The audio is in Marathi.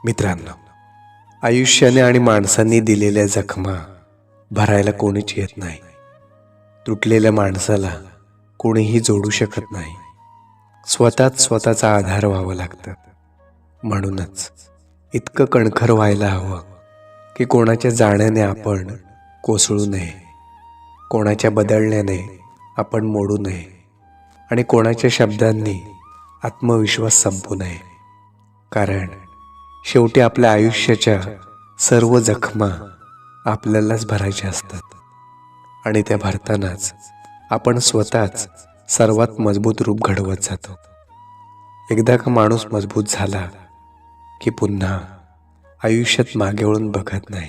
मित्रांनो, आयुष्याने आणि माणसांनी दिलेल्या जखमा भरायला कोणीच येत नाही. तुटलेल्या माणसाला कोणीही जोडू शकत नाही. स्वतःच स्वतःचा आधार व्हावं लागतं. म्हणूनच इतकं कणखर व्हायला हवं की कोणाच्या जाण्याने आपण कोसळू नये, कोणाच्या बदलण्याने आपण मोडू नये आणि कोणाच्या शब्दांनी आत्मविश्वास संपू नये. कारण शेवटी आपल्या आयुष्याच्या सर्व जखमा आपल्यालाच भरायच्या असतात आणि त्या भरतानाच आपण स्वतःच सर्वात मजबूत रूप घडवत जातो. एकदा का माणूस मजबूत झाला की पुन्हा आयुष्यात मागे वळून बघत नाही.